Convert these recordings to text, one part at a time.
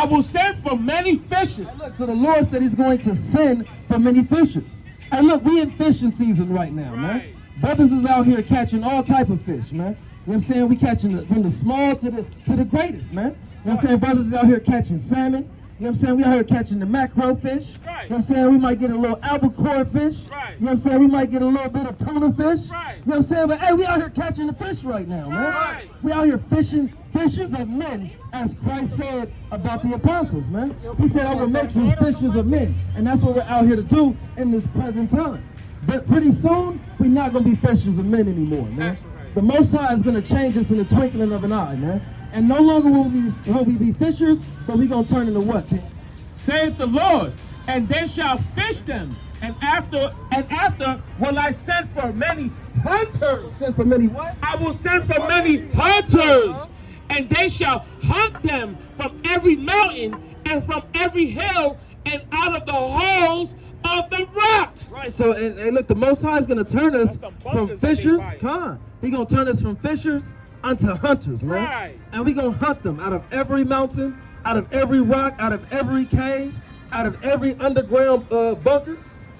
I will send for many fishers. Look, so the Lord said he's going to send for many fishers. And look, we in fishing season right now, man. Brothers is out here catching all type of fish, man. You know what I'm saying? We catching from the small to the greatest, man. You know what I'm saying? Brothers is out here catching salmon. You know what I'm saying? We out here catching the macro fish. You know what I'm saying? We might get a little albacore fish. You know what I'm saying? We might get a little bit of tuna fish. You know what I'm saying? But hey, we out here catching the fish right now, man. We out here fishing, fishers of men, as Christ said about the apostles, man. He said, I will make you fishers of men. And that's what we're out here to do in this present time. But pretty soon, we're not going to be fishers of men anymore, man. The Most High is going to change us in the twinkling of an eye, man. And no longer will we be fishers, but we're going to turn into what, King? Saith the Lord, and they shall fish them. And after will I send for many hunters. Send for many what? I will send for many hunters, and they shall hunt them from every mountain and from every hill and out of the holes of the rocks. Right, so, and look, the Most High is going to turn us from fishers. Come on. He's going to turn us from fishers unto hunters, man. Right. And we're going to hunt them out of every mountain, out of every rock, out of every cave, out of every underground bunker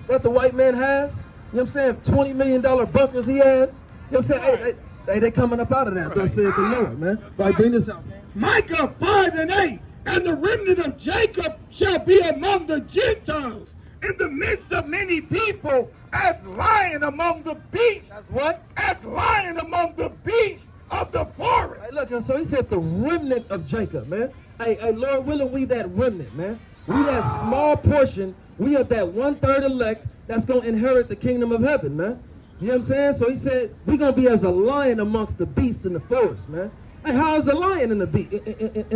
that the white man has. You know what I'm saying? $20 million bunkers he has. You know what I'm saying? Hey, they coming up out of that, thus saith the Lord, man. Right, bring this out, man. Micah 5:8, and the remnant of Jacob shall be among the Gentiles, in the midst of many people, as lion among the beasts. That's what? As lion among the beasts of the forest. Hey, look, so he said the remnant of Jacob, man. Hey, Lord willing, we that remnant, man. We that small portion, we are that 1/3 elect that's going to inherit the kingdom of heaven, man. You know what I'm saying? So he said, we're going to be as a lion amongst the beasts in the forest, man. Hey, how is a lion in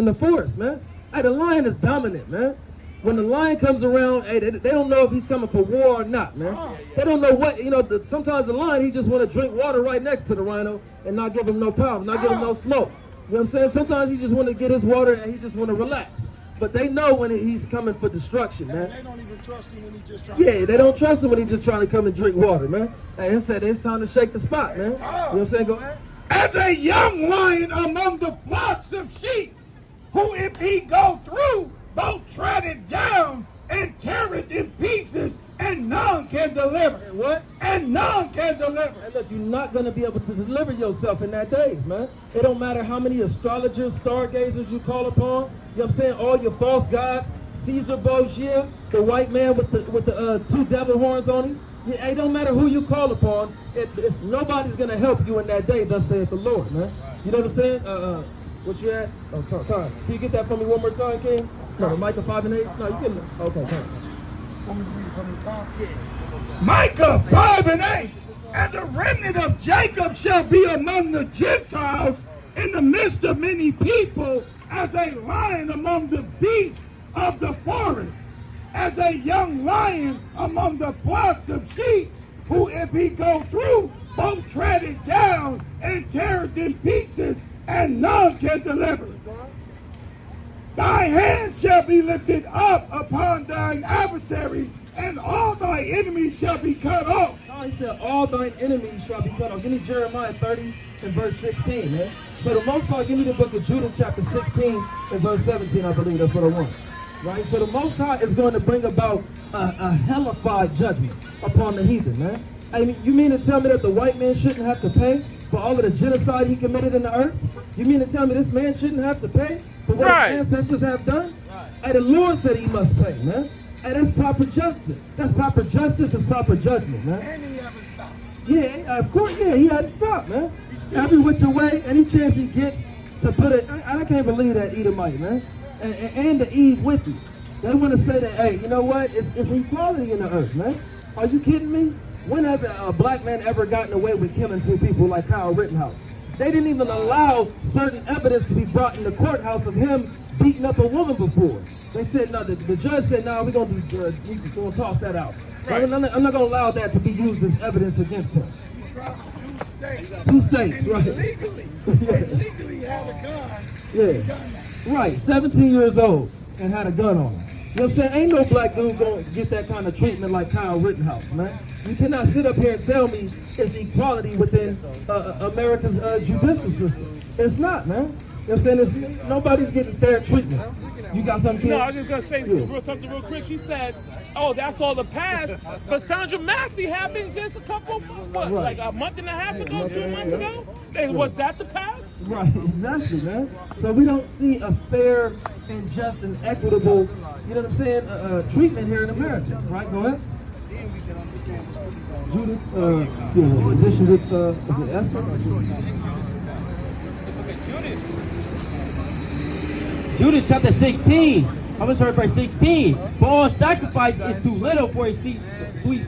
the forest, man? Hey, the lion is dominant, man. When the lion comes around, hey, they don't know if he's coming for war or not, man. They don't know what, you know, sometimes the lion, he just want to drink water right next to the rhino and not give him no problem, not give him no smoke. You know what I'm saying? Sometimes he just want to get his water and he just want to relax. But they know when he's coming for destruction, man. They don't even trust him when he's just trying to... they don't trust him when he's just trying to come and drink water, man. Hey, instead, it's time to shake the spot, man. You know what I'm saying? Go ahead. As a young lion among the flocks of sheep, who if he go through, both tread it down and tear it in pieces, and none can deliver. And what? And none can deliver. And look, you're not going to be able to deliver yourself in that days, man. It don't matter how many astrologers, stargazers you call upon. You know what I'm saying? All your false gods, Caesar Borgia, the white man with the 2 devil horns on him. It don't matter who you call upon. Nobody's going to help you in that day, thus saith the Lord, man. You know what I'm saying? What you at? Oh, Con. Can you get that for me one more time, King? No, Micah 5:8. No, you can. Okay, Con. Want me to read it from the top? Yeah. Micah 5:8. And the remnant of Jacob shall be among the Gentiles, in the midst of many people, as a lion among the beasts of the forest, as a young lion among the flocks of sheep, who if he go through, both tread it down and tear it in pieces, and none can deliver. Thy hand shall be lifted up upon thine adversaries, and all thy enemies shall be cut off. Oh, he said, all thine enemies shall be cut off. Give me Jeremiah 30 and verse 16, man. So the Most High, give me the book of Judah, chapter 16 and verse 17, I believe that's what I want. Right? So the Most High is going to bring about a hellified judgment upon the heathen, man. I mean, you mean to tell me that the white man shouldn't have to pay for all of the genocide he committed in the earth? You mean to tell me this man shouldn't have to pay for what his ancestors have done? Hey, the Lord said he must pay, man. Hey, that's proper justice. That's proper justice. That's proper judgment, man. And he haven't stopped. Yeah, of course, yeah, he hadn't stopped, man. Every which way, any chance he gets to put it, I can't believe that Edomite, man. And the Eve with you. They want to say that, hey, you know what? It's equality in the earth, man. Are you kidding me? When has a black man ever gotten away with killing 2 people like Kyle Rittenhouse? They didn't even allow certain evidence to be brought in the courthouse of him beating up a woman before. They said, no, the judge said, no, we're going to toss that out. Right. I'm not going to allow that to be used as evidence against him. 2 states, right. Legally had a gun. Yeah, right, 17 years old and had a gun on him. You know what I'm saying? Ain't no black dude going to get that kind of treatment like Kyle Rittenhouse, man. You cannot sit up here and tell me it's equality within America's judicial system. It's not, man. You know what I'm saying? Nobody's getting fair treatment. You got something, kid? No, I was just going to say something real quick. She said, oh, that's all the past. But Sandra Massey happened just a couple, like a month and a half ago, 2 months ago? Was that the past? Right, exactly, man. So we don't see a fair and just and equitable, you know what I'm saying, treatment here in America. Right, go ahead. Judith, addition with, is it Esther? Jude chapter 16. I'm going to start verse 16. For all sacrifice is too little for a sweet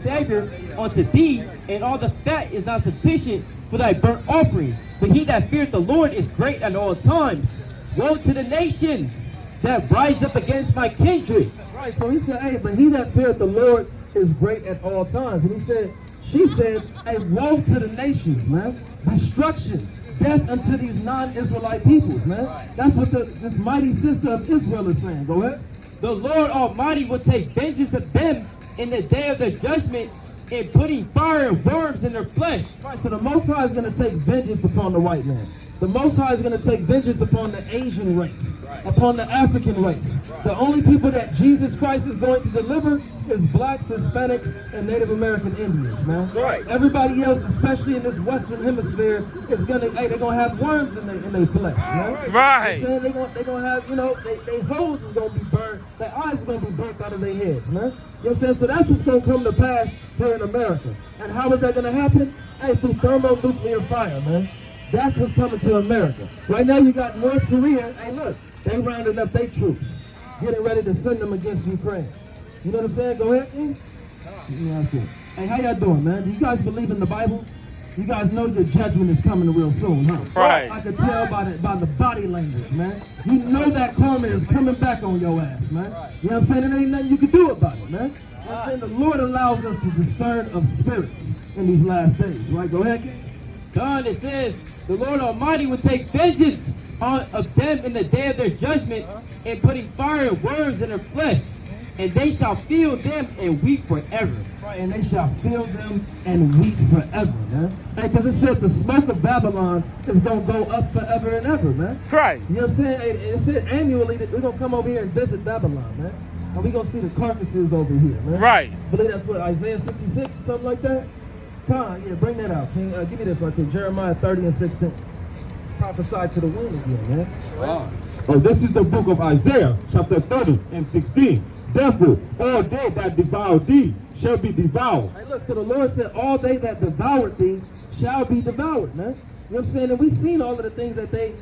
Savior unto thee, and all the fat is not sufficient for thy burnt offering. But he that feareth the Lord is great at all times. Woe to the nations that rise up against my kindred. Right, so he said, hey, but he that feareth the Lord is great at all times. And she said, hey, woe to the nations, man. Destruction. Death unto these non-Israelite peoples, man. That's what this mighty sister of Israel is saying. Go ahead. The Lord Almighty will take vengeance of them in the day of their judgment, in putting fire and worms in their flesh. Right, so the Most High is going to take vengeance upon the white man. The Most High is going to take vengeance upon the Asian race, upon the African race. The only people that Jesus Christ is going to deliver is blacks, Hispanics, and Native American Indians, man. Right. Everybody else, especially in this Western Hemisphere, is going to, they're going to have worms in their flesh, man. Right. You know what I'm saying? They're going to have, their hose is going to be burned, their eyes are going to be burnt out of their heads, man. You know what I'm saying? So that's what's going to come to pass here in America. And how is that going to happen? Hey, through thermonuclear fire, man. That's what's coming to America. Right now you got North Korea. Hey, look, they rounded up their troops, getting ready to send them against Ukraine. You know what I'm saying? Go ahead, King. Yeah, hey, how y'all doing, man? Do you guys believe in the Bible? You guys know your judgment is coming real soon, huh? Right. I can tell by the body language, man. You know that karma is coming back on your ass, man. You know what I'm saying? There ain't nothing you can do about it, man. You know what I'm saying? The Lord allows us to discern of spirits in these last days, right? Go ahead, King. God, it says, the Lord Almighty will take vengeance of them in the day of their judgment, and putting fire and worms in their flesh, and they shall feel them and weep forever. Right, and they shall feel them and weep forever, man. Because it said the smoke of Babylon is going to go up forever and ever, man. Right. You know what I'm saying? It said annually that we're going to come over here and visit Babylon, man. And we're going to see the carcasses over here, man. Right. I believe that's what, Isaiah 66 or something like that? Come on, yeah, bring that out, King. Give me this right quick. Jeremiah 30 and 16. Prophesy to the wind again, man. Oh, this is the book of Isaiah, chapter 30 and 16. Therefore, all they that devour thee shall be devoured. Hey, look, so the Lord said, all they that devoured thee shall be devoured, man. You know what I'm saying? And we've seen all of the things that they,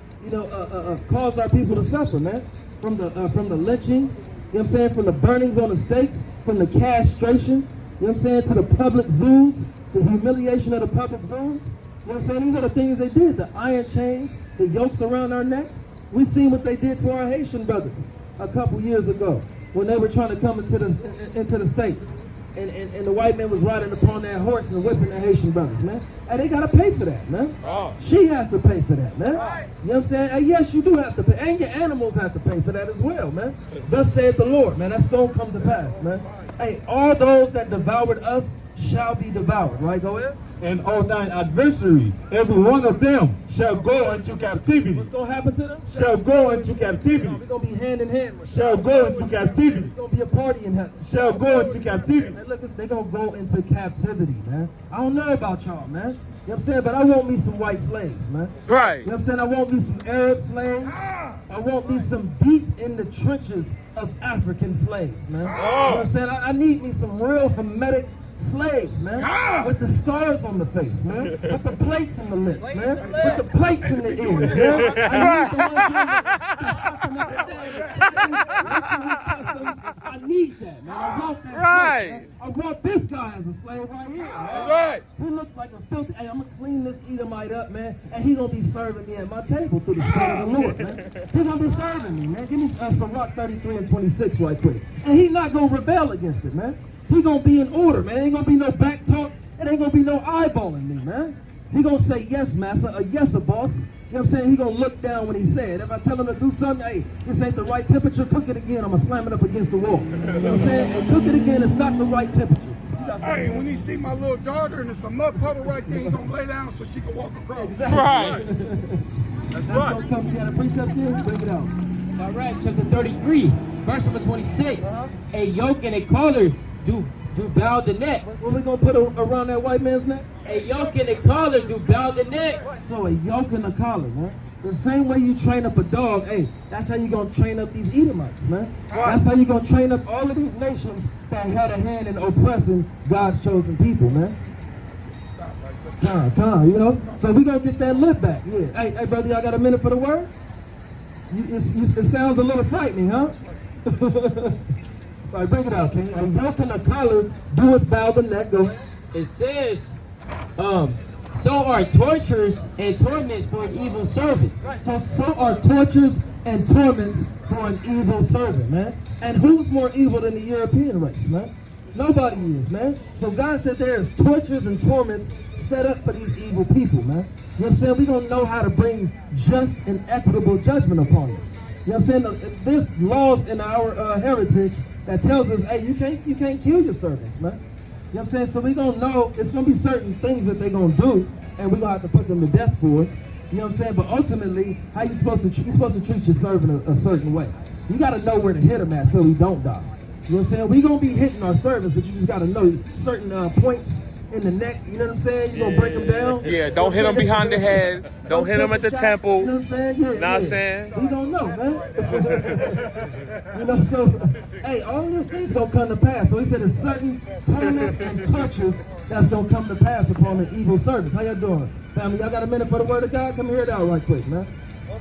caused our people to suffer, man. From the lynching, you know what I'm saying? From the burnings on the stake, from the castration, you know what I'm saying? To the public zoos, the humiliation of the public zoos. You know what I'm saying? These are the things they did. The iron chains, the yokes around our necks. We seen what they did to our Haitian brothers a couple years ago when they were trying to come into the States. And the white man was riding upon that horse and whipping the Haitian brothers, man. And they got to pay for that, man. Oh. She has to pay for that, man. Right. You know what I'm saying? And yes, you do have to pay. And your animals have to pay for that as well, man. Thus saith the Lord, man. That's going to come to pass, man. Hey, all those that devoured us shall be devoured, right? Go ahead. And all thine adversaries, every one of them shall go into captivity. What's going to happen to them? Shall go into captivity. We're going to be hand in hand with them. Shall go into captivity. It's going to be a party in heaven. Shall go into captivity. Man, look, they're going to go into captivity, man. I don't know about y'all, man. You know what I'm saying? But I want me some white slaves, man. Right. You know what I'm saying? I want me some Arab slaves. I want me some deep in the trenches of African slaves, man. You know what I'm saying? I need me some real Hermetic slaves, man. With the scars on the face, man. With the plates in the lips, man. With the plates in the ears, man. I need that, man. I want that Right. slave, man. I want this guy as a slave right here, man. Right. He looks like a filthy. Hey, I'm gonna clean this Edomite up, man, and he gonna be serving me at my table through the Spirit of the Lord, man. He gonna be serving me, man. Give me some Rock 33 and 26 right quick, and he not gonna rebel against it, man. He gonna be in order, man. Ain't gonna be no back talk. It ain't gonna be no eyeballing me, man. He gonna say yes, master, or yes, a boss. You know what I'm saying? He gonna look down when he say it. If I tell him to do something, hey, this ain't the right temperature, cook it again, I'm gonna slam it up against the wall. You know what I'm saying? And cook it again, it's not the right temperature. Hey, when he see my little daughter and it's a mud puddle right there, he gonna lay down so she can walk across. Right. That's gonna come. You got a precept here? Bring it out. All right, chapter 33, verse number 26. A yoke and a collar do bow the neck. What we gonna put around that white man's neck? A yoke and a collar do bow the neck. So a yoke and a collar, man. The same way you train up a dog, hey, that's how you gonna train up these Edomites, man. That's how you gonna train up all of these nations that had a hand in oppressing God's chosen people, man. Come on, you know. So we gonna get that lip back. Yeah. Hey, brother, y'all got a minute for the word? It sounds a little frightening, huh? All right, bring it out, King. A yoke and a collar doeth bow the neck. Go ahead. It says, so are tortures and torments for an evil servant. So are tortures and torments for an evil servant, man. And who's more evil than the European race, man? Nobody is, man. So God said there is tortures and torments set up for these evil people, man. You know what I'm saying? We're going to know how to bring just and equitable judgment upon them. You know what I'm saying? There's laws in our heritage that tells us, hey, you can't kill your servants, man. You know what I'm saying? So we're going to know it's going to be certain things that they're going to do, and we're going to have to put them to death for it. You know what I'm saying? But ultimately, how you supposed to treat your servant a certain way. You got to know where to hit them at so he don't die. You know what I'm saying? We're going to be hitting our servants, but you just got to know certain points in the neck. You know what I'm saying? You're going to break them down. Yeah, don't hit them behind the head. Don't hit them at the temple. You know what I'm saying? Yeah, Know what I'm saying? We don't know, man. You know, so, hey, all of these things going to come to pass. So he said there's certain torments and tortures that's going to come to pass upon the evil servants. How y'all doing? Family, y'all got a minute for the word of God? Come hear it out right quick, man.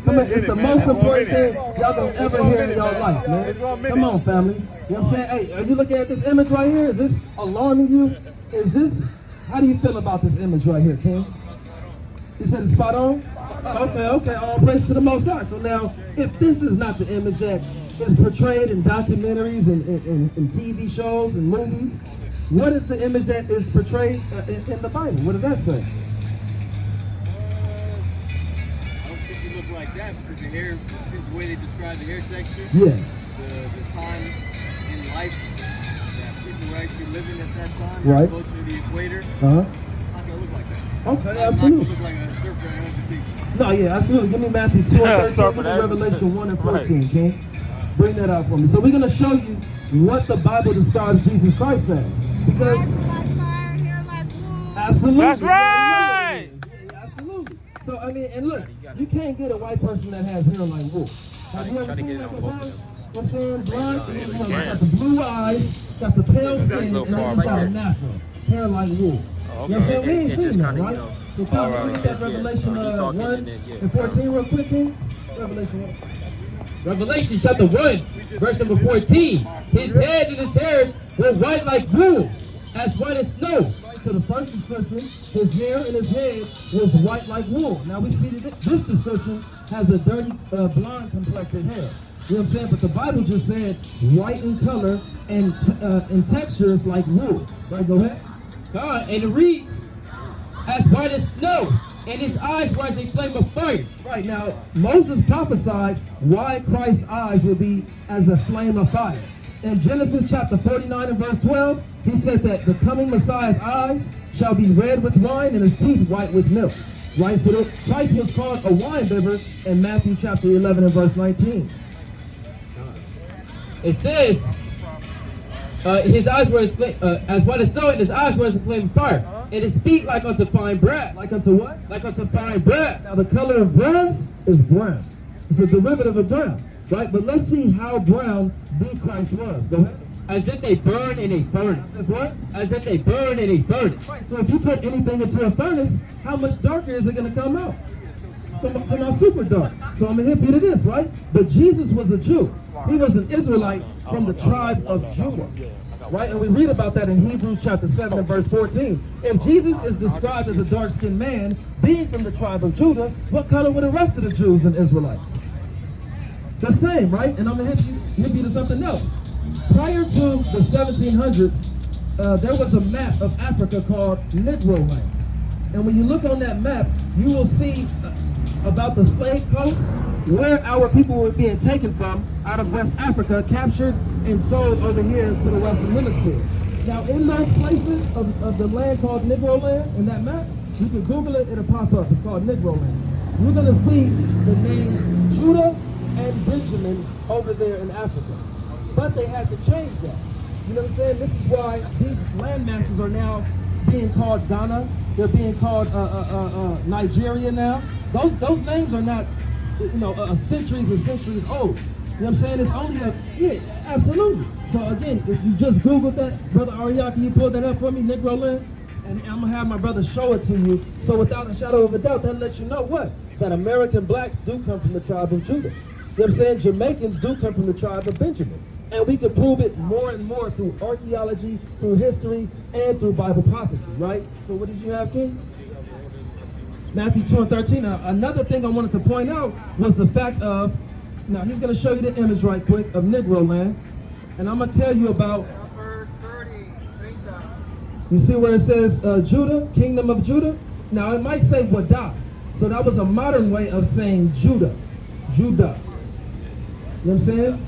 Come on, it's the most important thing y'all gonna ever hear in y'all life, man. Come on, family. You know what I'm saying? Hey, are you looking at this image right here? Is this alarming you? How do you feel about this image right here, King? You said it's spot on? Okay, all praise to the Most High. So now, if this is not the image that is portrayed in documentaries and TV shows and movies, what is the image that is portrayed in the Bible? What does that say? Like that because the way they describe the hair texture, yeah, the time in life that people were actually living at that time, right, closer to the equator, it's not gonna look like that. Okay, it's absolutely. not gonna look like a surfer that owns a beach. No, yeah, absolutely. Give me Matthew 2 and 13, give me Revelation 1 and 14, right. King. Bring that out for me. So we're gonna show you what the Bible describes Jesus Christ as, because absolutely, that's right. Yeah, absolutely. So I mean, and look, you can't get a white person that has hair like wool. Have you ever seen that before? You know what I'm saying? Blonde, got the blue eyes, got the pale skin, and then he's got a natural hair like wool. You know what I'm saying? We ain't seen that, right? So come on, read that Revelation 1 and 14 real quick, King. Revelation 1. Revelation chapter 1, verse number 14. His head and his hairs were white like wool, as white as snow. So the first description, his hair and his head was white like wool. Now we see that this description has a dirty blonde complected hair. You know what I'm saying? But the Bible just said white in color and texture is like wool. Right, go ahead. God, and it reads, as white as snow, and his eyes were as a flame of fire. Right, now Moses prophesied why Christ's eyes will be as a flame of fire. In Genesis chapter 49 and verse 12, he said that the coming Messiah's eyes shall be red with wine and his teeth white with milk. Right, so Christ was called a wine bibber in Matthew chapter 11 and verse 19. It says, his eyes were as white as snow, and his eyes were as a flame of fire. And his feet like unto fine brass. Like unto what? Like unto fine brass. Now the color of brass is brown. It's a derivative of brown. Right, but let's see how brown the Christ was. Go ahead. As if they burn in a furnace. As if what? As if they burn in a furnace. Right, so if you put anything into a furnace, how much darker is it going to come out? It's going to come out super dark. So I'm going to hit you to this, right? But Jesus was a Jew. He was an Israelite from the tribe of Judah. Right, and we read about that in Hebrews chapter 7 and verse 14. If Jesus is described as a dark-skinned man, being from the tribe of Judah, what color were the rest of the Jews and Israelites? The same, right? And I'm going to hit you to something else. Prior to the 1700s, there was a map of Africa called Negro Land. And when you look on that map, you will see about the slave coast, where our people were being taken from out of West Africa, captured and sold over here to the Western Hemisphere. You know Now, in those places of the land called Negro land, in that map, you can Google it, it'll pop up. It's called Negro land. You're going to see the names Judah and Benjamin over there in Africa. But they had to change that. You know what I'm saying? This is why these landmasses are now being called Ghana. They're being called Nigeria now. Those names are not, centuries and centuries old. You know what I'm saying? It's only yeah, absolutely. So again, if you just Googled that, Brother Ariya, can you pull that up for me, Negro land? And I'm gonna have my brother show it to you. So without a shadow of a doubt, that lets you know what? That American blacks do come from the tribe of Judah. You know what I'm saying? Jamaicans do come from the tribe of Benjamin. And we can prove it more and more through archaeology, through history, and through Bible prophecy, right? So what did you have, King? Matthew 2:13. Now, another thing I wanted to point out was the fact of, now he's going to show you the image right quick of Negro land. And I'm going to tell you about, you see where it says Judah, kingdom of Judah? Now it might say Wada. So that was a modern way of saying Judah. Judah. You know what I'm saying?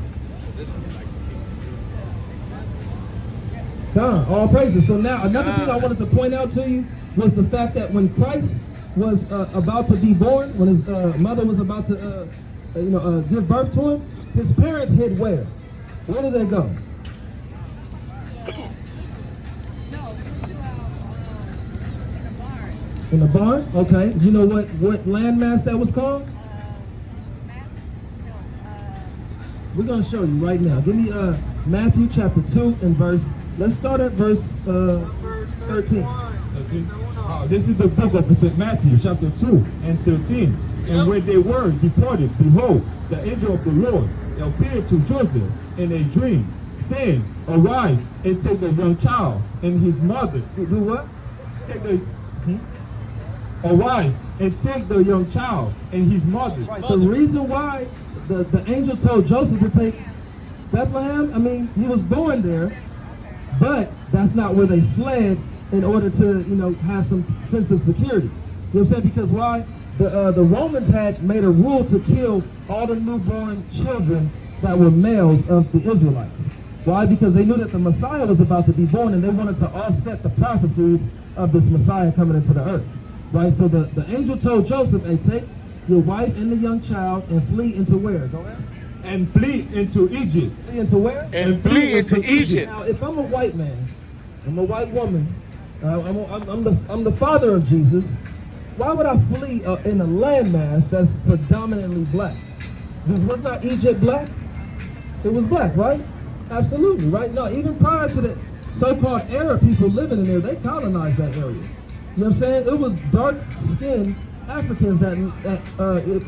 God, all praises. So now another thing I wanted to point out to you was the fact that when Christ was about to be born, when his mother was about to give birth to him, his parents hid where? Where did they go? In the barn? Okay. You know what landmass that was called? We're going to show you right now. Give me Matthew chapter 2 and verse, let's start at verse 13. This is the book of St. Matthew chapter 2 and 13. And when they were departed, behold, the angel of the Lord appeared to Joseph in a dream, saying, Arise and take the young child and his mother. To do what? Arise and take the young child and his mother. Right. The reason why the angel told Joseph to take Bethlehem, I mean, he was born there, but that's not where they fled in order to, have some sense of security. You know what I'm saying? Because why? The Romans had made a rule to kill all the newborn children that were males of the Israelites. Why? Because they knew that the Messiah was about to be born, and they wanted to offset the prophecies of this Messiah coming into the earth. Right? So the angel told Joseph, hey, take your wife and the young child and flee into where? Go ahead. And flee into Egypt. Flee into where? And flee into Egypt. Now, if I'm a white man, I'm a white woman, I'm the father of Jesus, why would I flee in a landmass that's predominantly black? Was not Egypt black? It was black, right? Absolutely, right? No, even prior to the so-called Arab people living in there, they colonized that area. You know what I'm saying? It was dark-skinned Africans that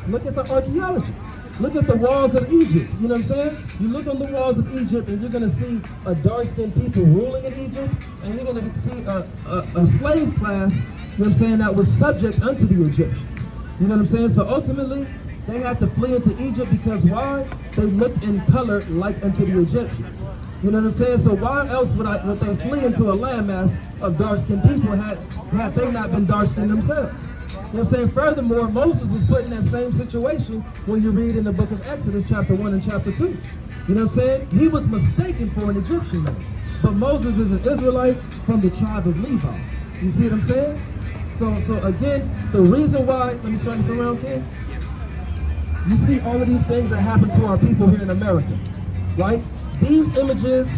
look at the archaeology. Look at the walls of Egypt. You know what I'm saying? You look on the walls of Egypt and you're going to see a dark-skinned people ruling in Egypt, and you're going to see a slave class, you know what I'm saying, that was subject unto the Egyptians. You know what I'm saying? So ultimately, they had to flee into Egypt because why? They looked in color like unto the Egyptians. You know what I'm saying? So why else would they flee into a landmass of dark-skinned people had they not been dark-skinned themselves? You know what I'm saying? Furthermore, Moses was put in that same situation when you read in the book of Exodus chapter 1 and chapter 2. You know what I'm saying? He was mistaken for an Egyptian man. But Moses is an Israelite from the tribe of Levi. You see what I'm saying? So again, the reason why, let me turn this around, Ken. You see all of these things that happen to our people here in America, right? These images,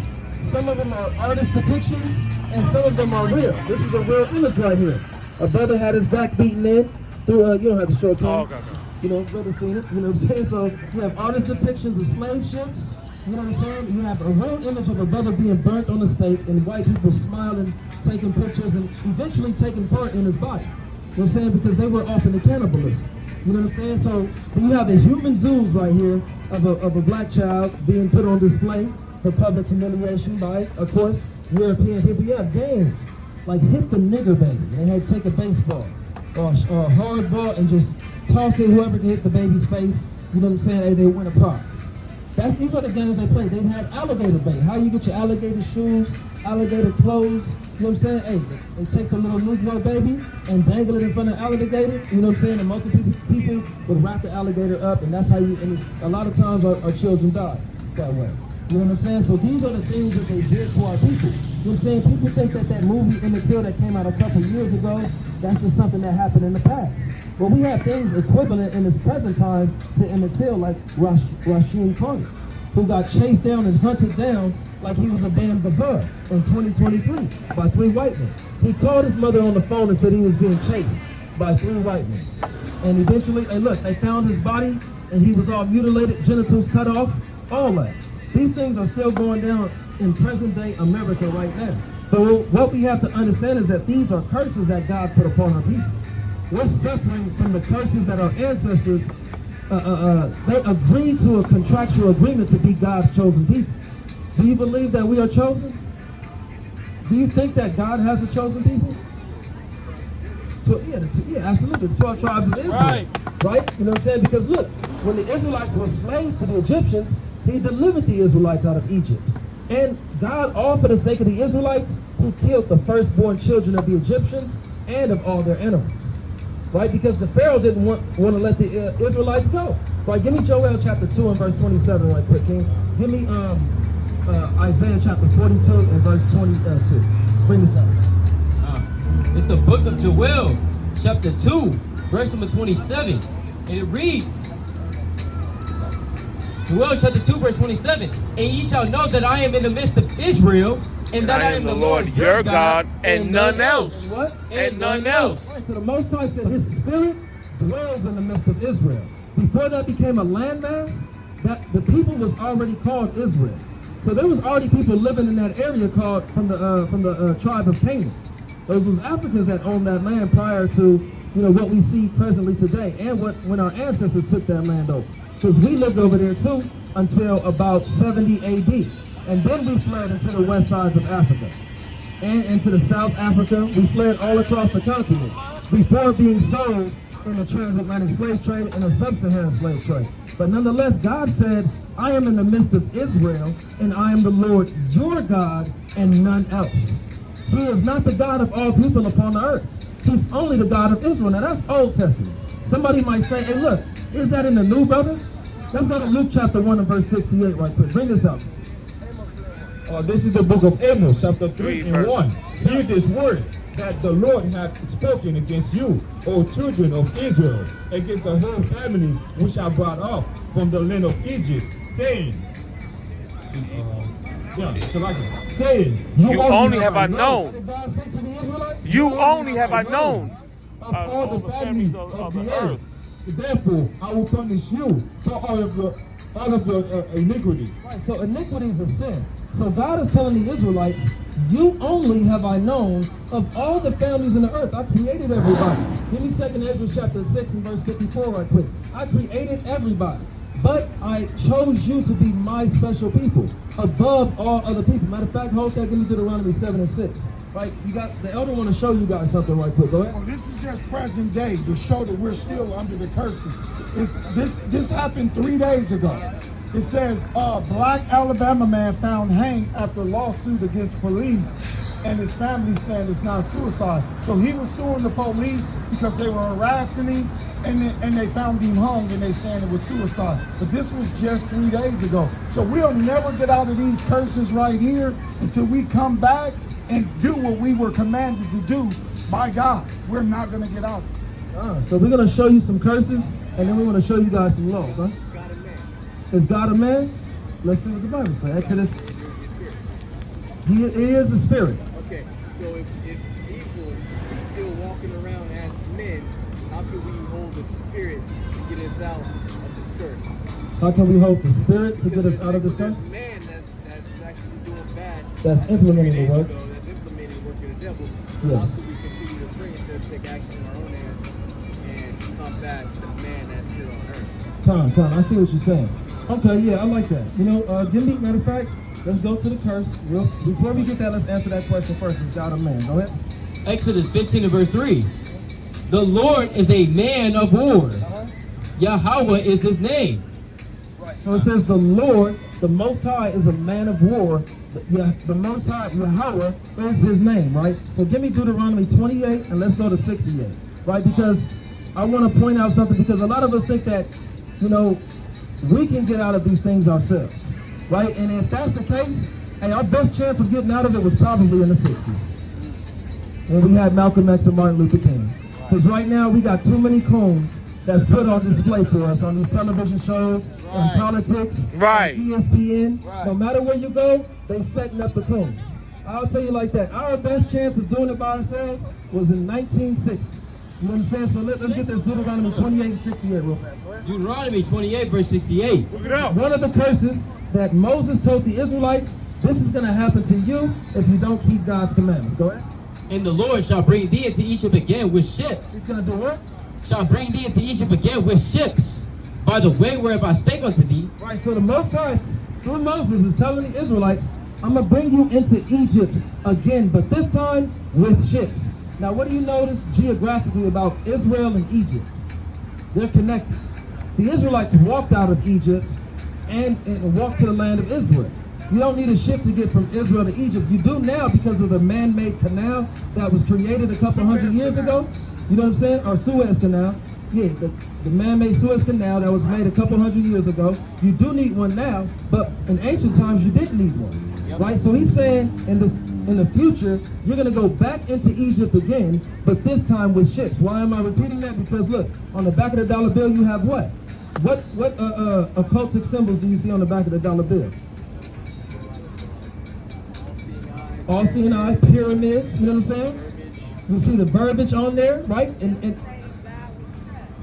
some of them are artist depictions, and some of them are real. This is a real image right here. A brother had his back beaten in through, you don't have to show it to him. Okay. You know, brother seen it, you know what I'm saying? So you have artist depictions of slave ships, you know what I'm saying? You have a real image of a brother being burnt on the stake and white people smiling, taking pictures, and eventually taking part in his body. You know what I'm saying? Because they were off into cannibalism. You know what I'm saying? So you have a human zoos right here of a black child being put on display for public humiliation by, of course, European people. You have games like Hit the Nigger Baby. They had to take a baseball or a hard ball and just toss it, whoever can hit the baby's face. You know what I'm saying? Hey, they win a prize. These are the games they play. They've had alligator bait. How you get your alligator shoes, alligator clothes. You know what I'm saying? Hey, they take the little Negro baby and dangle it in front of the alligator. You know what I'm saying? And multiple people would wrap the alligator up, and that's how you, and a lot of times our children die that way. You know what I'm saying? So these are the things that they did to our people. You know what I'm saying? People think that that movie Emmett Till that came out a couple of years ago, that's just something that happened in the past. Well, we have things equivalent in this present time to Emmett Till, like Rasheen Carter, who got chased down and hunted down like he was a damn bazaar in 2023 by 3 white men. He called his mother on the phone and said he was being chased by 3 white men. And eventually, hey look, they found his body and he was all mutilated, genitals cut off, all that. These things are still going down in present day America right now. But what we have to understand is that these are curses that God put upon our people. We're suffering from the curses that our ancestors, they agreed to a contractual agreement to be God's chosen people. Do you believe that we are chosen? Do you think that God has a chosen people? Yeah, absolutely. The 12 tribes of Israel. Right? You know what I'm saying? Because look, when the Israelites were slaves to the Egyptians, he delivered the Israelites out of Egypt. And God, all for the sake of the Israelites, he killed the firstborn children of the Egyptians and of all their animals. Right? Because the Pharaoh didn't want to let the Israelites go. Right? Give me Joel chapter 2 and verse 27 right quick, King. Give me Isaiah chapter 42 and verse 22. Bring this up. It's the book of Joel, chapter 2, verse number 27. And it reads, Joel chapter 2, verse 27. And ye shall know that I am in the midst of Israel, and that I am the Lord your God, and none else. What? And none else. Right, so the Most High said his spirit dwells in the midst of Israel. Before that became a landmass, that the people was already called Israel. So there was already people living in that area called from the tribe of Canaan. Those was Africans that owned that land prior to what we see presently today, and when our ancestors took that land over. Because we lived over there too until about 70 AD. And then we fled into the west sides of Africa and into the South Africa. We fled all across the continent before being sold in the transatlantic slave trade and the sub-Saharan slave trade. But nonetheless, God said, I am in the midst of Israel, and I am the Lord your God, and none else. He is not the God of all people upon the earth. He's only the God of Israel. Now that's Old Testament. Somebody might say, hey look, is that in the New, brother? Let's go to Luke chapter 1 and verse 68 right quick. Bring this up. This is the book of Amos, chapter 3 and 1. Hear this word that the Lord hath spoken against you, O children of Israel, against the whole family which I brought up from the land of Egypt, saying, saying, you only have I known. You only have I known of all the families of the earth. Therefore, I will punish you for all of your iniquity. Right, so iniquity is a sin. So God is telling the Israelites, you only have I known of all the families in the earth. I created everybody. Give me 2 Ezra chapter 6 and verse 54 right quick. I created everybody, but I chose you to be my special people above all other people. Matter of fact, hold that, give me Deuteronomy 7 and 6. Right, you got the elder want to show you guys something right quick. Go ahead. Well, this is just present day to show that we're still under the curses. This happened 3 days ago. It says, black Alabama man found hanged after lawsuit against police, and his family saying it's not suicide. So he was suing the police because they were harassing him, and they found him hung, and they saying it was suicide. But this was just 3 days ago. So we'll never get out of these curses right here until we come back and do what we were commanded to do by God. We're not going to get out. So we're going to show you some curses, and then we're going to show you guys some laws, huh? Is God a man? Let's see what the Bible says. Exodus. He is the spirit. Okay, so if evil is still walking around as men, how can we hold the spirit to get us out of this curse? How can we hold the spirit to get us out of this curse? There's man that's actually doing bad. That's implementing the word. That's implementing work of the devil. So Yes. how can we continue to pray instead of take action in our own hands and combat the man that's here on earth? Tom, I see what you're saying. Okay, yeah, I like that. Give me, matter of fact, let's go to the curse. Before we get that, let's answer that question first. Is God a man? Go ahead. Exodus 15 and verse 3. The Lord is a man of war. Yahweh is his name. Right. So it says the Lord, the Most High, is a man of war. The Most High, Yahweh, is his name, right? So give me Deuteronomy 28 and let's go to 68, right? Because I want to point out something, because a lot of us think that, we can get out of these things ourselves. right? And if that's the case, hey, our best chance of getting out of it was probably in the 60s. When we had Malcolm X and Martin Luther King. Because right now we got too many coons that's put on display for us on these television shows and politics, Right. and ESPN. Right. No matter where you go, they setting up the coons. I'll tell you like that. Our best chance of doing it by ourselves was in 1960. You know what I'm saying? So let's get this Deuteronomy 28 and 68 real fast. Go ahead. Deuteronomy 28, verse 68. Look it up. One of the curses that Moses told the Israelites, this is going to happen to you if you don't keep God's commandments. Go ahead. And the Lord shall bring thee into Egypt again with ships. He's going to do what? Shall bring thee into Egypt again with ships, by the way whereof I spake unto thee. Right, so the Most High, through Moses, is telling the Israelites, I'm going to bring you into Egypt again, but this time with ships. Now, what do you notice geographically about Israel and Egypt? They're connected. The Israelites walked out of Egypt and walked to the land of Israel. You don't need a ship to get from Israel to Egypt. You do now because of the man-made canal that was created a couple hundred years ago. You know what I'm saying? Or Suez Canal. Yeah, the man-made Suez Canal that was made a couple hundred years ago. You do need one now, but in ancient times you didn't need one. Right? So he's saying in the future, you're going to go back into Egypt again, but this time with ships. Why am I repeating that? Because look, on the back of the dollar bill you have what? What occultic symbols do you see on the back of the dollar bill? All-seeing eye, pyramids, you know what I'm saying? You see the verbiage on there, right? And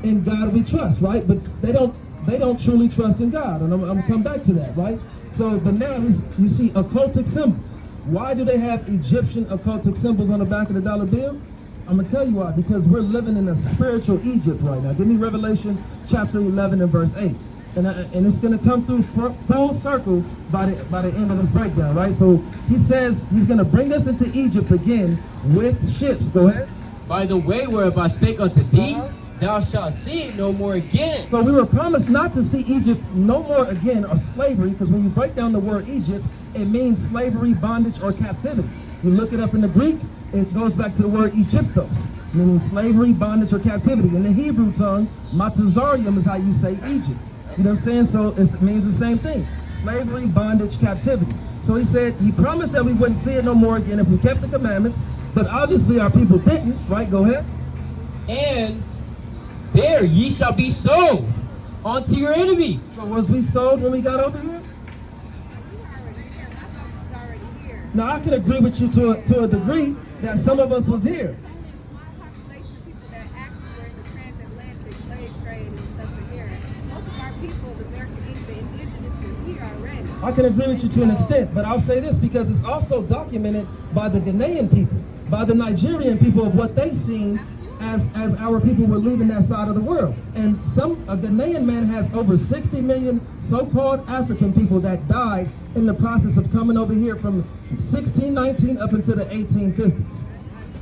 in God we trust, right? But they don't truly trust in God, and I'm gonna come back to that, right? So, but now you see occultic symbols. Why do they have Egyptian occultic symbols on the back of the dollar bill? I'm gonna tell you why. Because we're living in a spiritual Egypt right now. Give me Revelation chapter 11 and verse 8. And it's going to come through full circle by the end of this breakdown, right? So he says he's going to bring us into Egypt again with ships. Go ahead. By the way whereof I spake unto thee, thou shalt see it no more again. So we were promised not to see Egypt no more again, or slavery, because when you break down the word Egypt, it means slavery, bondage, or captivity. You look it up in the Greek, it goes back to the word Egyptos, meaning slavery, bondage, or captivity. In the Hebrew tongue, matazarium is how you say Egypt. You know what I'm saying? So it means the same thing. Slavery, bondage, captivity. So he said, he promised that we wouldn't see it no more again if we kept the commandments, but obviously our people didn't, right? Go ahead. And there ye shall be sold unto your enemies. So was we sold when we got over here? Now I can agree with you to a degree that some of us was here. I can agree with you to an extent, but I'll say this because it's also documented by the Ghanaian people, by the Nigerian people, of what they seen as our people were leaving that side of the world. And a Ghanaian man has over 60 million so-called African people that died in the process of coming over here from 1619 up into the 1850s.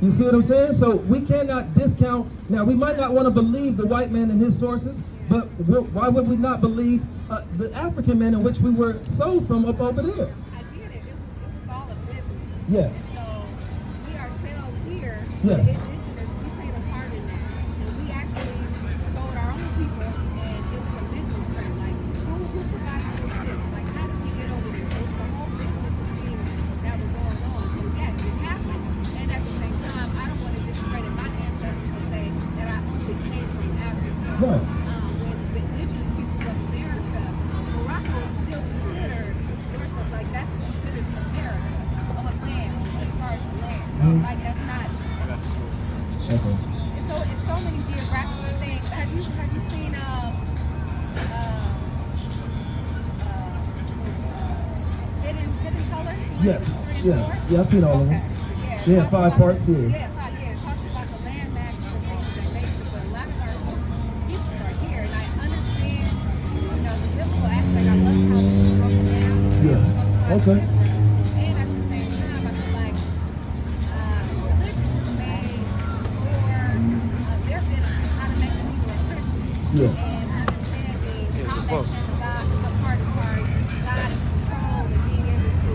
You see what I'm saying? So we cannot discount. Now, we might not want to believe the white man and his sources, but why would we not believe the African man in which we were sold from up over there? I get it. It was all a business. Yes. So we ourselves here, Yes. the indigenous, we played a part in that. And we actually sold our own people, and it was a business trend. Like, who provided those ships? Like, how did we get over there? So it's a whole business of things that were going on. So yes, it happened. And at the same time, I don't want to discredit my ancestors and say that I only came from Africa. Right. When the indigenous people of America, Morocco is still considered, like that's considered America on land, as far as the land. Like that's not. Okay. It's so many geographical things. Have you seen hidden colors? Yes. Yeah, I've seen all of them. Okay. Yeah, 5 parts, yeah. Yeah, it talks about the land masses and things of that nature, but a lot of our teachers are here, and I understand, the biblical aspect. I love how it's broken down. Yes. Okay. And at the same time, I feel like religion was made for their benefit, how to make them into a Christian. Yeah. And understanding how that came about apart as far as God and control and being able to,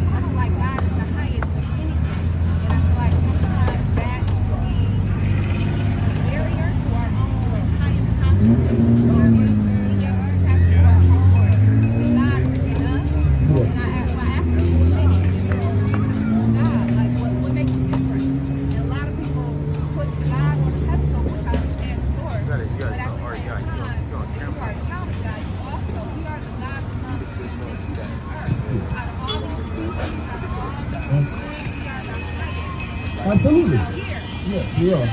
I feel like God is the highest of anything. And I feel like sometimes that can be a barrier to our own highest consciousness. Or being able to tap into our own God within Absolutely. Here. Yes, we are.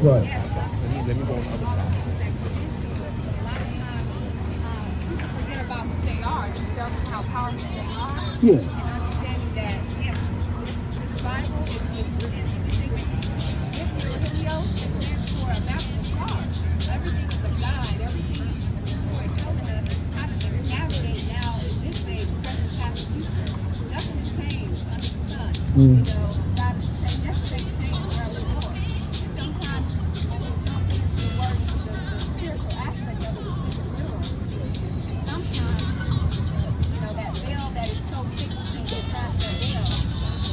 Right. Let me go on the other side. A lot of times, people forget about who they are, themselves, and how powerful they are. Yeah. And understanding that, yes, this Bible is everything. Helios stands for a map of the stars. Everything is a guide. Everything is just a story telling us how to navigate now in this age, present, past, and future. Nothing has changed under the sun. You know, God is the same yesterday, today, and forevermore. And sometimes when we jump into the word, the spiritual aspect of it, we take it literal. And sometimes, you know, that veil that is so thick, we can't get past that veil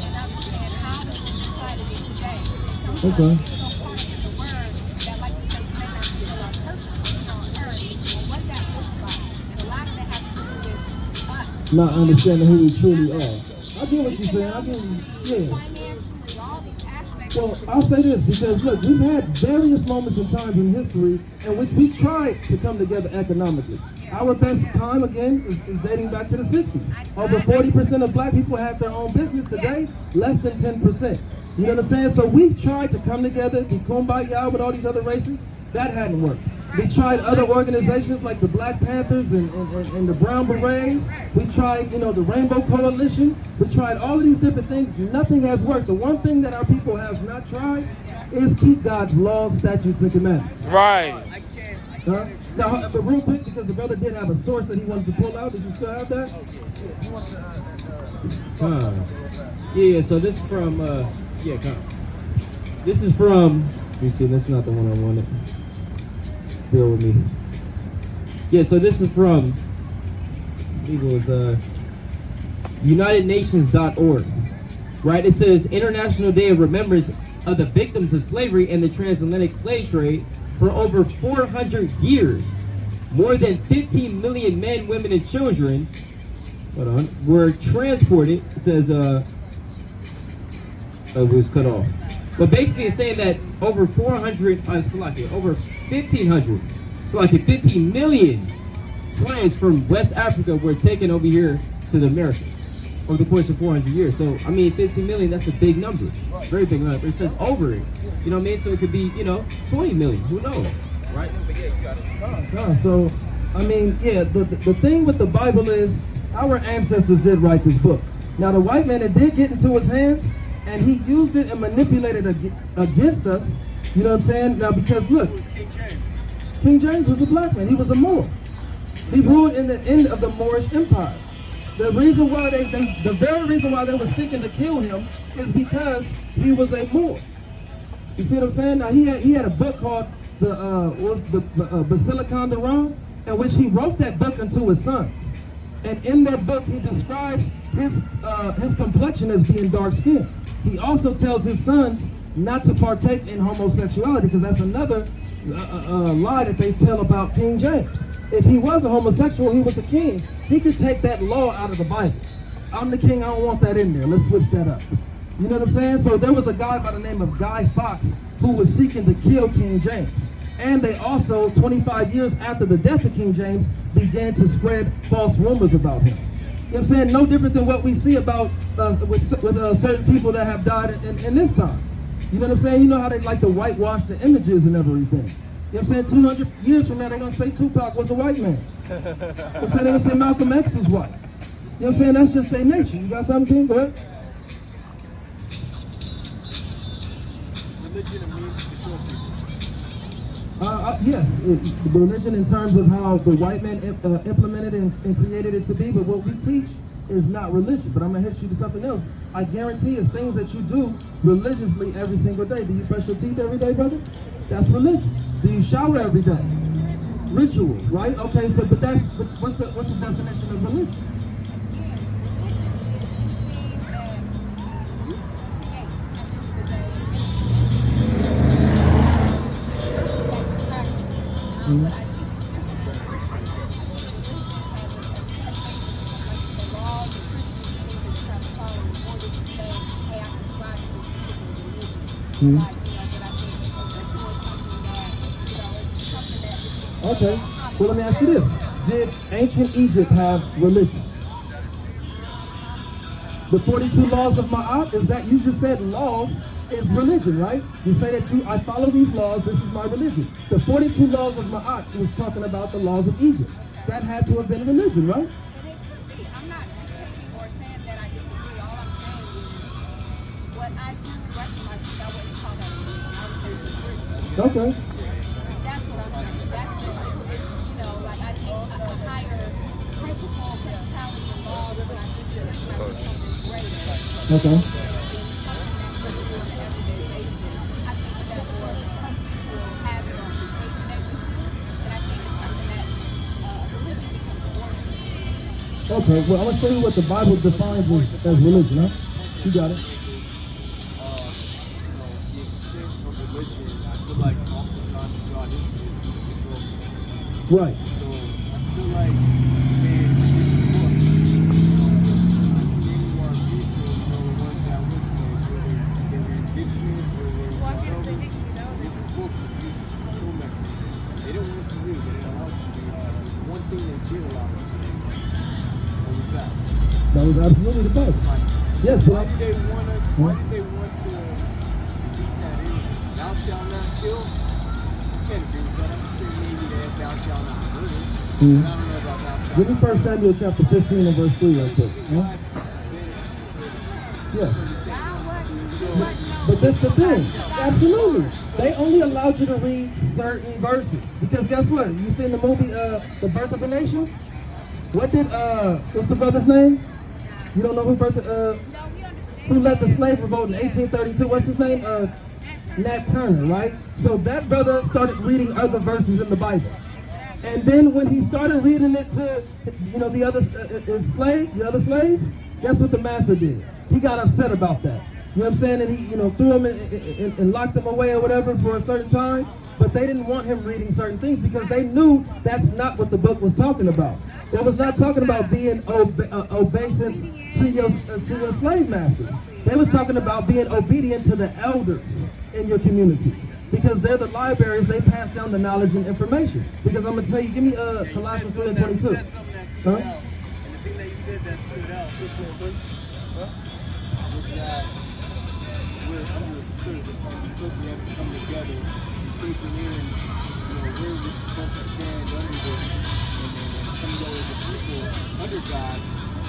and understand how does this apply to me today. And sometimes we get so caught up in the word that, like you said, we may not feel our purpose here on earth and what that looks like. And a lot of that has to do with us. Not understanding who we truly are. I get what you're saying. I get, yeah. Financially, all these aspects. Well, I'll say this because look, we've had various moments in times in history in which we tried to come together economically. Our best time again is dating back to the 60s. Over 40% of black people have their own business today, less than 10%. You know what I'm saying? So we've tried to come together, be kumbaya with all these other races. That hadn't worked. We tried other organizations like the Black Panthers and the Brown Berets. We tried, you know, the Rainbow Coalition. We tried all of these different things. Nothing has worked. The one thing that our people have not tried is keep God's laws, statutes, and commandments. Right. Now, but real quick, because the brother did have a source that he wanted to pull out. Did you still have that? Yeah, so this is from, this is from, let me see, that's not the one I wanted. Bear with me. Yeah, so this is from, I think it was UnitedNations.org, right? It says, International Day of Remembrance of the Victims of Slavery and the Transatlantic Slave Trade. For over 400 years, more than 15 million men, women, and children, were transported. It says, it was cut off. But basically it's saying that over 15 million slaves from West Africa were taken over here to the Americas over the course of 400 years. So, I mean, 15 million, that's a big number. Very big number. It says over it. You know what I mean? So it could be, 20 million. Who knows? Right? So, I mean, yeah, the thing with the Bible is our ancestors did write this book. Now, the white man, it did get into his hands, and he used it and manipulated it against us. You know what I'm saying? Now, because look, King James was a black man. He was a Moor. He ruled in the end of the Moorish Empire. The reason why the very reason why they were seeking to kill him is because he was a Moor. You see what I'm saying? Now he had a book called the Basilicon de Rome, in which he wrote that book unto his sons. And in that book he describes his complexion as being dark skinned. He also tells his sons not to partake in homosexuality, because that's another lie that they tell about King James. If he was a homosexual, he was a king, he could take that law out of the Bible. I'm the king, I don't want that in there. Let's switch that up. You know what I'm saying? So there was a guy by the name of Guy Fawkes who was seeking to kill King James. And they also, 25 years after the death of King James, began to spread false rumors about him. You know what I'm saying? No different than what we see about with certain people that have died in this time. You know what I'm saying? You know how they like to whitewash the images and everything. You know what I'm saying? 200 years from now, they're going to say Tupac was a white man. You know what I'm saying? They're going to say Malcolm X was white. You know what I'm saying? That's just their nature. You got something, King? Go ahead. Religion and means to control people. Yes, religion in terms of how the white man implemented and created it to be, but what we teach is not religion. But I'm going to hit you to something else. I guarantee it's things that you do religiously every single day. Do you brush your teeth every day, brother? That's religion. Do you shower every day? Ritual, right? Okay, so but what's the definition of religion? Okay. Well, let me ask you this: did ancient Egypt have religion? The 42 laws of Ma'at, is that, you just said laws is religion, right? You say that I follow these laws, this is my religion. The 42 laws of Ma'at was talking about the laws of Egypt. That had to have been religion, right? And it could be. I'm not dictating or saying that I disagree. All I'm saying is what I do rationalize is I wouldn't call that religion. I would say it's a religion. Okay. That's what I'm saying. That's you know, like I think a higher principle, principality, and laws, but I think that it's not greater. Okay. Okay, well, I'm going to show you what the Bible defines as religion, huh? You got it. The extent of religion, I feel like oftentimes throughout history is control. Right. So I feel like in this book, many of our people, the ones that were slaves, whether they were indigenous, whether they were this book was used as a control mechanism. They didn't want us to read, they didn't allow us to read. There's one thing they did allow us to read. What was that? That was absolutely the Bible. Yes, Why but did they want us? Why did they want to keep that in? Thou shalt not kill. You can't agree with that. I'm just saying maybe that thou shalt not murder. But I don't know about thou shalt give me not 1 Samuel chapter 15 and verse 3 right quick. Huh? Yes. But that's the thing. Absolutely. They only allowed you to read certain verses. Because guess what? You seen the movie The Birth of a Nation? What did what's the brother's name? You don't know who who led the slave revolt in 1832? What's his name? Nat Turner, right? So that brother started reading other verses in the Bible. And then when he started reading it to, the other slaves, guess what the master did? He got upset about that. You know what I'm saying? And he, threw them and locked them away or whatever for a certain time. But they didn't want him reading certain things because they knew that's not what the book was talking about. It was not talking about being obeisance to your slave masters. They was talking about being obedient to the elders in your communities. Because they're the libraries, they pass down the knowledge and information. Because I'm going to tell you, give me Colossians 3 and 22. You said something that stood out. And the thing that you said that stood out was that we're under a curse because we have to come together and taking in, where we're supposed to stand under this and come together as a people under God,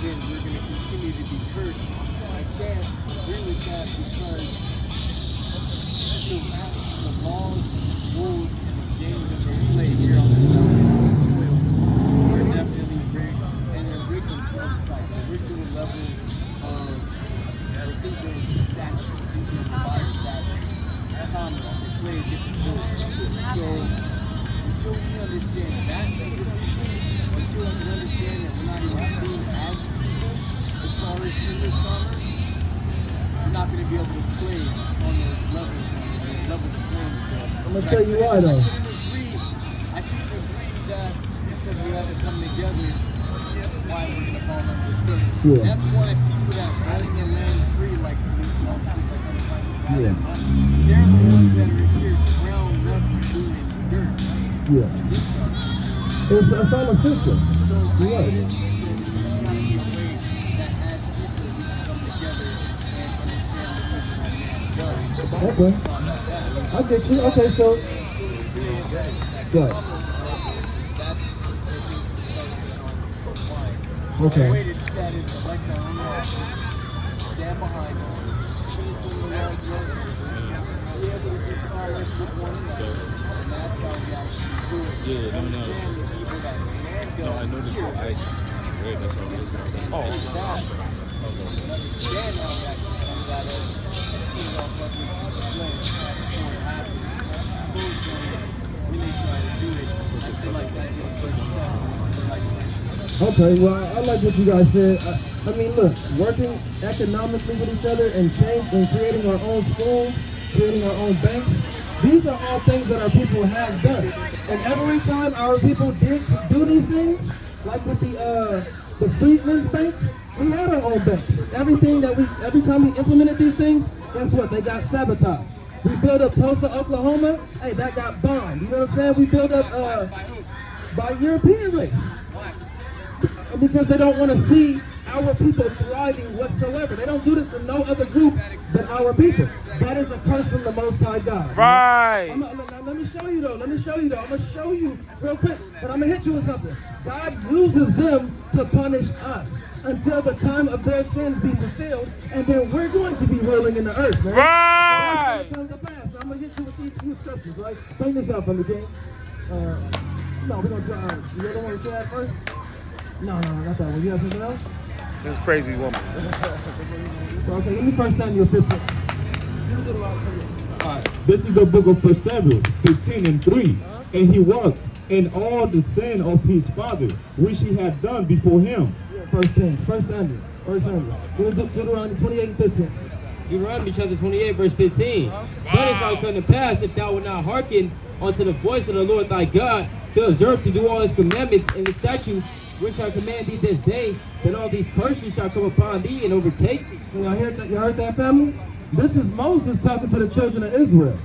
then we're going to continue to be cursed. I can't agree with that because the laws, rules, and the games that they play here on this mountain, on this soil, are definitely rigged, and they're rigged on both sides. They're rigged to the level of things are in statutes, these are revised statutes, comments, they play different rules. So until we understand that as a people, until we can understand that we're not even seen as people as far as in this commerce, we're not going to be able to play on those levels. I'm gonna tell you why though. I couldn't agree that because we have to come together, that's why we're gonna fall under this curse. Yeah. That's why people that own the land free, like police officers, they're the ones that are here ground level doing dirt. Yeah. It's all a system. So yeah. There's gotta be a way that as people we can come together and understand the vision that man does. Okay. I get you. Okay, so good. Okay. The way to do that is elect our own office, stand behind them, change some of the laws be able to do commerce with one another, and that's how we actually do it. Understand the evil that man does here, Wait, that's all. and take that, and understand how it actually comes at us, and put it on public display before it happens. Expose those when they try to do it. I feel like that's the first step. Okay, well, I like what you guys said. I mean, look, working economically with each other and creating our own schools, creating our own banks, these are all things that our people have done. And every time our people did do these things, like with the Freedmen's Bank, we had our own banks. Every time we implemented these things, guess what? They got sabotaged. We built up Tulsa, Oklahoma. Hey, that got bombed. You know what I'm saying? We built up by European race. Because they don't want to see our people thriving whatsoever. They don't do this to no other group but our people. That is a curse from the Most High God. Right. Now, let me show you though. I'm going to show you real quick, but I'm going to hit you with something. God uses them to punish us until the time of their sins be fulfilled, and then we're going to be ruling in the earth, man. Right. Come to pass. Now, I'm going to hit you with these few scriptures, right? Bring this up, Brother King. No, we're going to try. You ever want to say that first? No, not that one. You have something else? This crazy woman. So, okay, let me first send you a 15. This is the book of 1 Samuel 15:3. And he walked in all the sin of his father, which he had done before him. First Kings, First Samuel. We're going to do Deuteronomy 28:15. Deuteronomy chapter 28, verse 15. But it shall come to pass, if thou wilt not hearken unto the voice of the Lord thy God, to observe to do all his commandments and his statutes, which I command thee this day, that all these curses shall come upon thee and overtake thee. So you heard that, family? This is Moses talking to the children of Israel.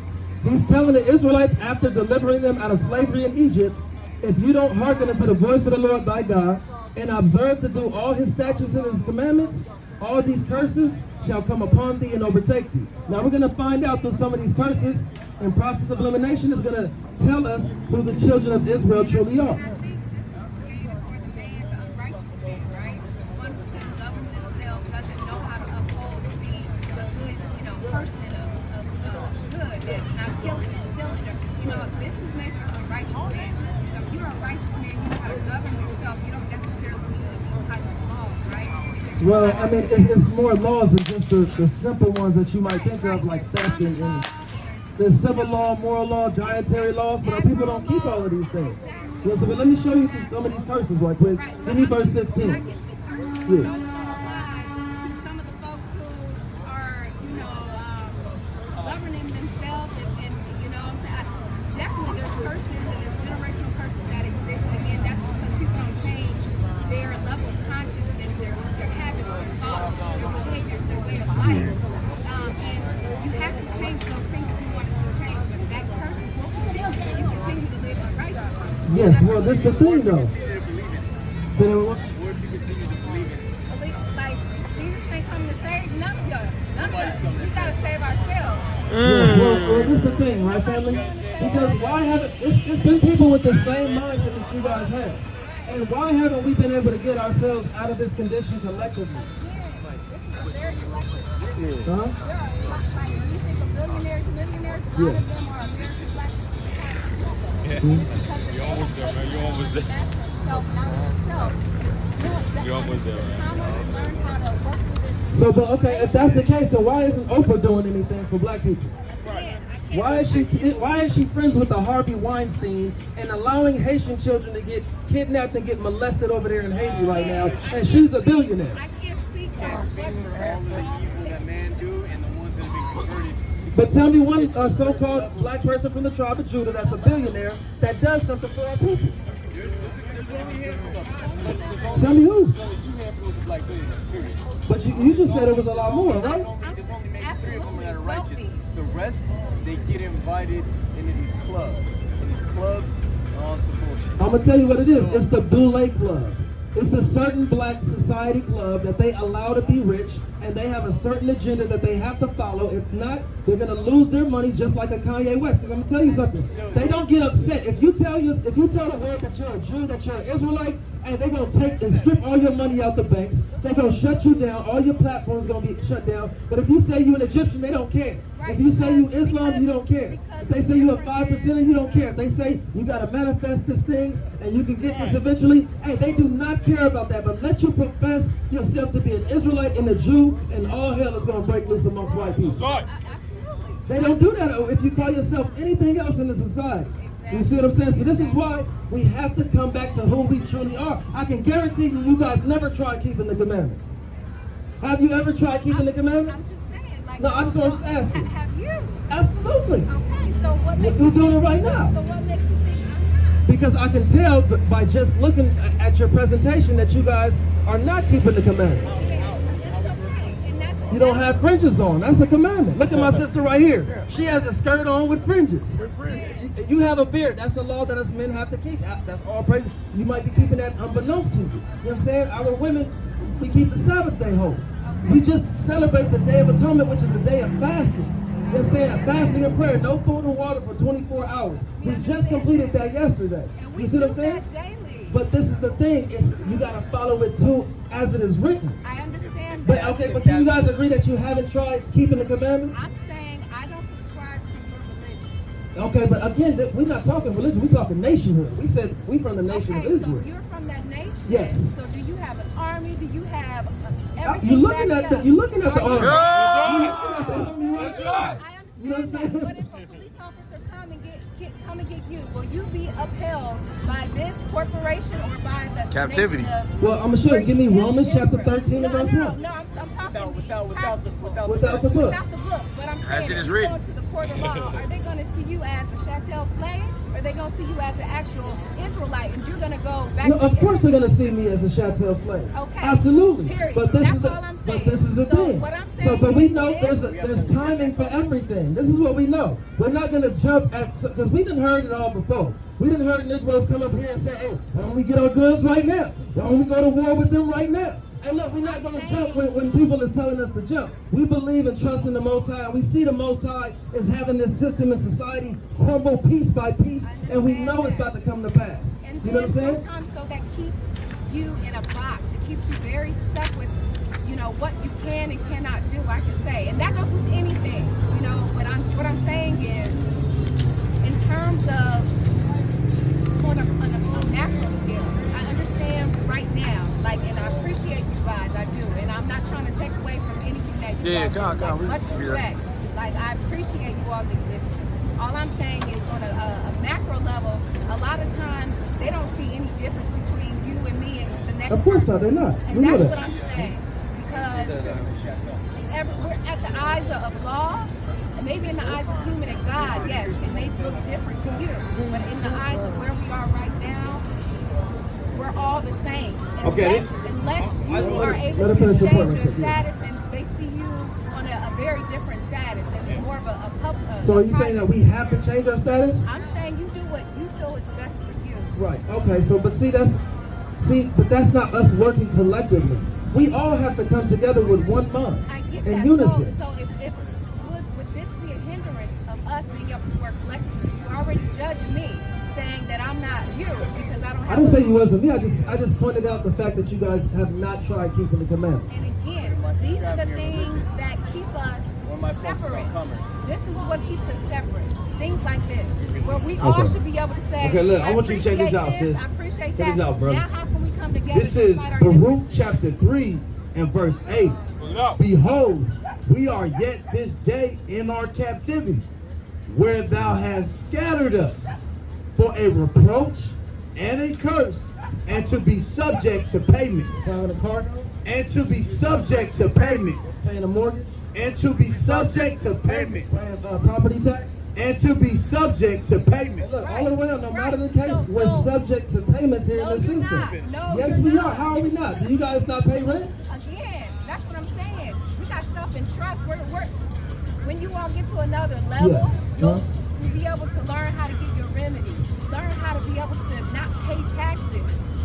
He's telling the Israelites after delivering them out of slavery in Egypt, if you don't hearken unto the voice of the Lord thy God, and observe to do all his statutes and his commandments, all these curses shall come upon thee and overtake thee. Now we're going to find out through some of these curses, and process of elimination is going to tell us who the children of Israel truly are. Well, I mean, it's more laws than just the simple ones that you might think of, like theft and there's civil law, moral law, dietary laws, but our people don't keep all of these things. You know, so, but let me show you some of these curses right quick. Give me verse 16. Yeah. Yes, well, this is the thing, though. So, like, Jesus ain't come to save none of us. None of us. We gotta save ourselves. Yes, well, this is the thing, right, family? Because why haven't, it's been people with the same mindset that you guys have. And why haven't we been able to get ourselves out of this condition collectively? Very selective. Huh? There are a lot, like, when you think of billionaires, millionaires, a lot of them are American black people. You're almost there, man. You're almost there. You're almost there, man. So, but okay, if that's the case, then why isn't Oprah doing anything for black people? Why is she friends with the Harvey Weinstein and allowing Haitian children to get kidnapped and get molested over there in Haiti right now? And she's a billionaire. I can't speak for all of the evil that man do and the ones that have been converted. But tell me one so-called black person from the tribe of Judah that's a billionaire that does something for our people. There's only a handful of them. Tell me who. There's only 2 handfuls of black billionaires, period. But you just said it was a lot more, right? It's only maybe 3 of them that are righteous. The rest, they get invited into these clubs. And these clubs are on some bullshit. I'm going to tell you what it is. It's the Boule Club. It's a certain black society club that they allow to be rich, and they have a certain agenda that they have to follow. If not, they're going to lose their money just like a Kanye West. Because I'm going to tell you something. They don't get upset. If you tell the world that you're a Jew, that you're an Israelite, and they're going to take and strip all your money out the banks, they're going to shut you down. All your platforms going to be shut down. But if you say you're an Egyptian, they don't care. If you say you Islam, you don't care. If they say you're a 5%, you don't care. If they say you got to manifest these things and you can get this eventually, hey, they do not care about that. But let you profess yourself to be an Israelite and a Jew, and all hell is going to break loose amongst white people. They don't do that if you call yourself anything else in the society. You see what I'm saying? So this is why we have to come back to who we truly are. I can guarantee you guys never tried keeping the commandments. Have you ever tried keeping the commandments? No, I'm just asking. Have you? Absolutely. Okay, so what makes We're doing it right now. So what makes you think I'm not? Because I can tell by just looking at your presentation that you guys are not keeping the commandments. Okay, it's okay. And You don't have fringes on. That's a commandment. Look at my sister right here. She has a skirt on with fringes. You have a beard. That's a law that us men have to keep. That's all praise. You might be keeping that unbeknownst to you. You know what I'm saying? Our women, we keep the Sabbath day holy. We just celebrate the Day of Atonement, which is the day of fasting. You know what I'm saying? Fasting and prayer. No food or water for 24 hours. We just completed that yesterday. You see what I'm saying? But this is the thing. You got to follow it too as it is written. I understand But that. okay, but can you guys agree that you haven't tried keeping the commandments? I'm saying I don't subscribe to your religion. Okay, but again, we're not talking religion. We're talking nationhood. We said we from the nation of Israel. So you're from that nation? Yes. So do you have an army? Do you have everything? You're looking at the. You're looking at the army. That's right. You know what I'm saying? But if a police officer come and get you, will you be upheld by this corporation or by the Captivity. Well, I'm gonna show you. Give me Romans chapter 13 and verse 1. No, I'm talking Without the book. Without the book. But I'm As saying, it is if you written. go to the court of law, are they going to see you as a chattel slave? Or are they going to see you as an actual Israelite? And you're going to go back No, to of course they're gonna see me as a chattel slave. Okay. Absolutely. Period. But this That's is the. all I'm But saying. this is the So thing. what I'm So, saying but we is know there's timing for everything. This is what we know. We're not gonna jump at because we didn't heard it all before. We didn't heard Negroes come up here and say, "Hey, why don't we get our guns right now? Why don't we go to war with them right now?" And look, we're not gonna jump when people is telling us to jump. We believe and trust in the Most High. We see the Most High is having this system in society crumble piece by piece, and we know it's about to come to pass. And You know what I'm saying? sometimes though that keeps you in a box. It keeps you very stuck with, what you can and cannot do, I can say. And that goes with anything. What I'm saying is, in terms of on a macro scale, I understand right now, and I appreciate you guys, I do. And I'm not trying to take away from anything that you Yeah, all do. God, Much respect. I appreciate you all's existence. All I'm saying is on a macro level, a lot of times they don't see any difference between you and me and the next Of course not. They're not. And We know that's that. what I'm saying. Because we're at the eyes of law, and maybe in the eyes of human and God, yes, it may look different to you. But in the eyes of where we are right now, we're all the same. Okay, Unless you are able let her to finish your point change real your quick, yeah. status and they see you on a very different status and more of a public. So are you saying that we have to change our status? I'm saying you do what you feel is best for you. Right. Okay. So, but but that's not us working collectively. We all have to come together with one mind I get in that. unison. So if would this be a hindrance of us being able to work collectively? You already judged me, saying that I'm not you because I don't have. I didn't say you wasn't me. I just pointed out the fact that you guys have not tried keeping the commandments. And again, these are the things that keep us separate. This is what keeps us separate. Things like this, where we all should be able to say, Okay, look, I I want you to check this out, appreciate sis. I appreciate Check that. this out, brother. Now how can we come together? This is despite our Baruch differences? chapter 3 and verse 8. Behold, we are yet this day in our captivity, where thou hast scattered us for a reproach and a curse, and to be subject to payments. Signing a cargo, And to be subject to payments. paying a mortgage, And to be subject to payments. paying property tax. And to be subject to payments. Look, all the way on, no matter the case, So- we're subject to payments here No, in the you're system. not. No, Yes, you're we not. are. How are we not? Do you guys not pay rent? Again, that's what I'm saying. We got stuff in trust. When you all get to another level, Yes. you'll be able to learn how to get your remedy. Learn how to be able to not pay taxes.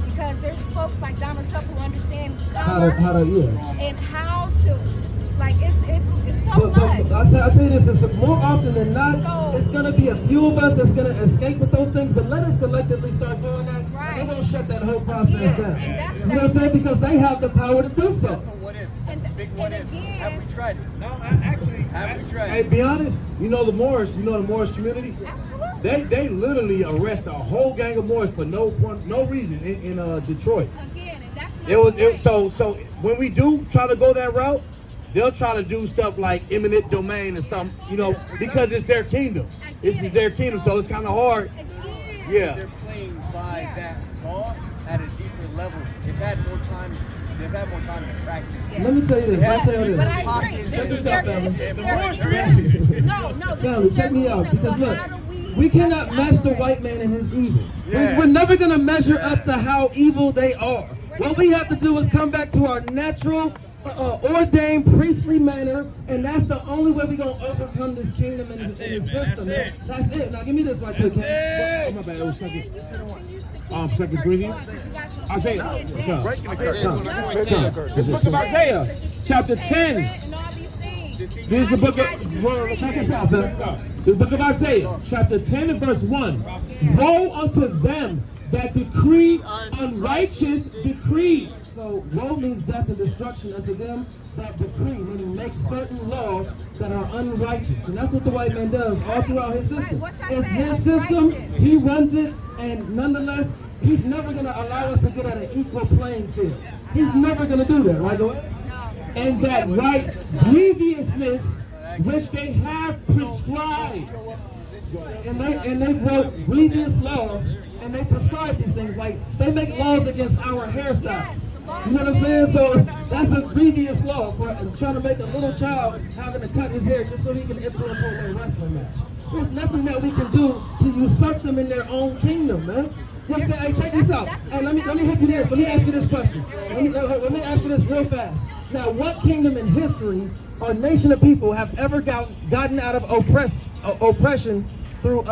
Because there's folks like Donald Trump who understand How to, yeah. and how to, it's so But much. I'll tell you this, it's more often than not, So- it's going to be a few of us that's going to escape with those things, but let us collectively start doing that, Right. and they're going to shut that whole process Yeah, down. and that's You know what I'm saying? Because they have the power to do so. What if? And- That's a big what and if. again- Have we tried it? No, actually, Have we tried Hey, it? be honest, you know the Moors community? Absolutely. They literally arrest a whole gang of Moors for no reason in Detroit. Again, and that's what I'm saying. So when we do try to go that route, they'll try to do stuff like eminent domain and stuff, because it's their kingdom. This is their kingdom, so it's kind of hard. Again, Yeah. They're playing by that law at a deeper level. They've had more time to practice. Let me tell you this, let me tell you But this. I agree. Check This is this out, their, fellas. this is their, no, this Family, is their check me out, kingdom. because So look, how do we cannot how do match the operate? white man and his evil. Yeah. We're never going to measure up to how evil they are. What we have to do is come back to our natural ordained priestly manner, and that's the only way we're gonna overcome this kingdom and this system. That's it. Now give me this right quick. Oh, my bad. It was second. Second Corinthians. Isaiah. This book of Isaiah, chapter 10. This is the book of, check this out, sir. The book of Isaiah, chapter 10 and verse 1. Woe unto them that decree unrighteous decrees. So woe means death and destruction unto them that decree, meaning make certain laws that are unrighteous. And that's what the white man does all throughout his system. It's his system, he runs it, and nonetheless, he's never going to allow us to get at an equal playing field. He's never going to do that, right? And that right grievousness which they have prescribed. And they wrote grievous laws, and they prescribe these things. Like, they make laws against our hairstyles. You know what I'm saying? So that's a grievous law for trying to make a little child having to cut his hair just so he can enter into a wrestling match. There's nothing that we can do to usurp them in their own kingdom, man. You know what I'm saying? Hey, check this out. Hey, let me hit you this. Let me ask you this question. Let me ask you this real fast. Now, what kingdom in history or nation of people have ever gotten out of oppression through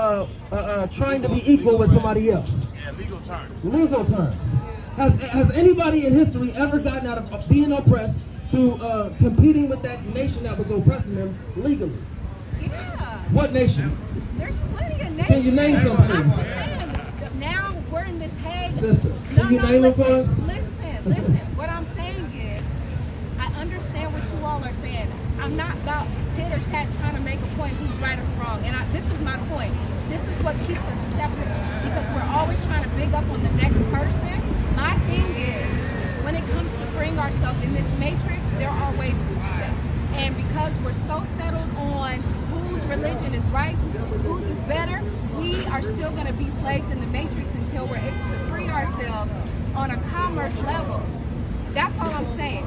trying to be equal with somebody else? Yeah, legal terms. Legal terms. Has anybody in history ever gotten out of being oppressed through competing with that nation that was oppressing them legally? Yeah. What nation? There's plenty of nations. Can you name some I'm things? just saying, now we're in this Hague. Sister, can you name them for us? Listen. What I'm saying is, I understand what you all are saying. I'm not about tit or tat trying to make a point who's right or wrong. And this is my point. This is what keeps us separate, because we're always trying to big up on the next person. My thing is, when it comes to freeing ourselves in this matrix, there are ways to do that. And because we're so settled on whose religion is right, whose is better, we are still going to be slaves in the matrix until we're able to free ourselves on a commerce level. That's all I'm saying.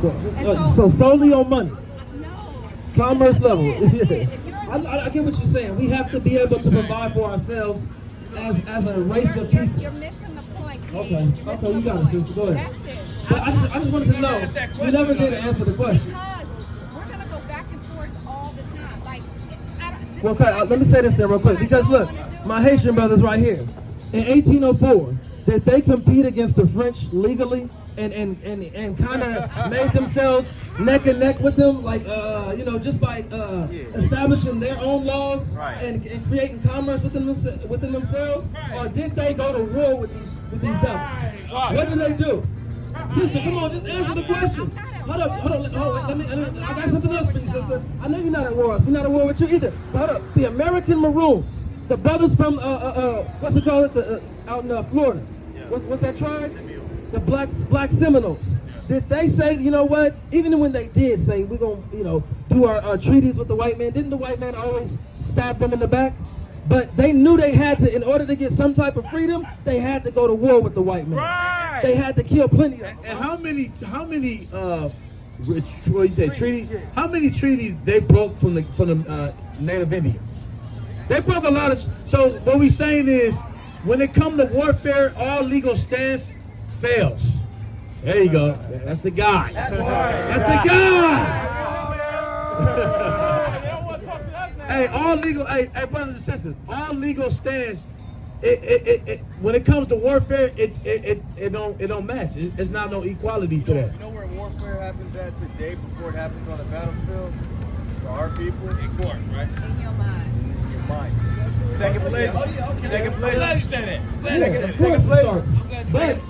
So solely on money. No. Commerce level. Again, I get what you're saying. We have to be able to provide for ourselves as a race of people. You're missing the point. Okay, you got it, sister. Go ahead. That's it. But I just wanted to know. You never did answer the question. Because we're gonna go back and forth all the time. Like, Well, okay, let me say this there real quick. Because look, my Haitian brothers right here. In 1804, did they compete against the French legally and kind of made themselves neck and neck with them, like just by establishing their own laws and creating commerce within themselves, or did they go to war with these devils? What did they do? Sister, come on, just answer the question. Hold up. I got something else for you, sister. I know you're not at war. We're not at war with you either. But hold up. The American Maroons, the brothers from what's it called? Out in Florida. What's that tribe? The Black Seminoles. Did they say, you know what? Even when they did say we're gonna, do our treaties with the white man, didn't the white man always stab them in the back? But they knew they had to, in order to get some type of freedom, they had to go to war with the white man. Right. They had to kill plenty of them. And how many what you say, treaties? How many treaties they broke from the Native Indians? They broke a lot of. So what we saying is, when it comes to warfare, all legal stance fails. There you go. That's the guy. That's the guy. Hey, all legal. Hey, brothers and sisters, all legal stance. When it comes to warfare, it don't match. It's not no equality to that. You know where warfare happens at today before it happens on the battlefield? For our people? In court, right? in your mind. In your mind. Second place. Second place. I'm glad you said that.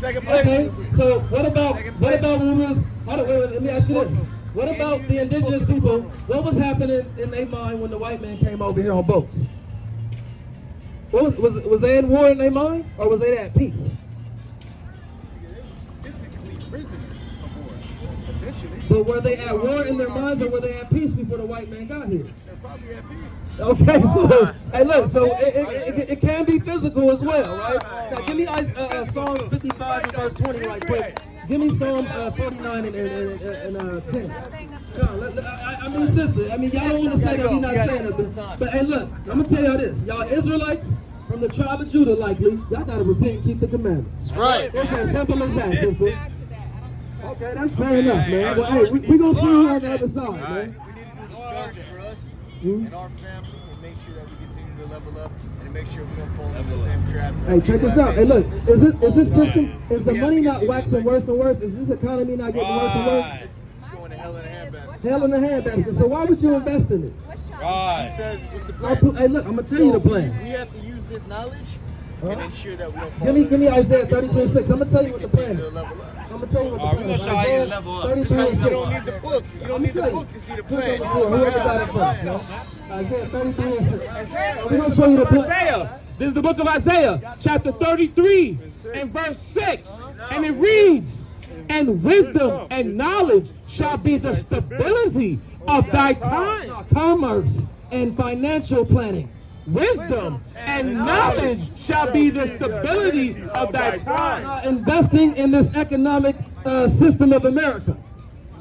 Second place. Okay, so what about when we was, let me ask you this. What about the indigenous people? What was happening in their mind when the white man came over here on boats? Was they in war in their mind, or was they at peace? Physically prisoners of war, essentially. But were they at war in their minds, or were they at peace before the white man got here? They're probably at peace. Okay, so hey, look, so it can be physical as well, right? Now, give me Psalms 55 and verse 20 right quick. Give me Psalms 49 and 10. I mean, sister, y'all don't want to say that we're not saying it, but hey, look, I'm gonna tell y'all this: y'all Israelites from the tribe of Judah, likely, y'all gotta repent and keep the commandments. Right. It's as simple as that, sister. Okay, that's fair enough, man. Well, hey, we gonna see you on the other side, man. We need to do what's best for us and our family and make sure that we continue to level up and make sure we don't fall into the same traps. Hey, check this out. Hey, look, is this system, is the money not waxing worse and worse? Is this economy not getting worse and worse? It's going to hell in a handbasket. Hell in the handbasket. So why would you invest in it? He says, what's the Hey, plan? look, I'm gonna tell you the plan. We have to use this knowledge and ensure that we don't fall Give me Isaiah 33:6. I'm gonna tell you what the plan to is. level up. I'm gonna tell you what the We're plan gonna is. show how you Isaiah level up. 33:6. You don't need the book. You don't need the book to see the plan. Whoever got it first, man. Isaiah 33:6. We're gonna show you the plan. Isaiah. This is the book of Isaiah, chapter 33 and verse 6. And it reads, and wisdom and knowledge shall be the stability of thy time. Commerce and financial planning. Wisdom and knowledge shall be the stability of thy time. Investing in this economic system of America.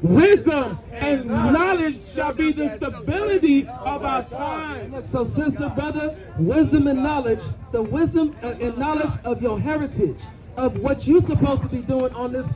Wisdom and knowledge shall be the stability of our time. Look, so sister, brother, wisdom and knowledge, the wisdom and knowledge of your heritage, of what you're supposed to be doing on this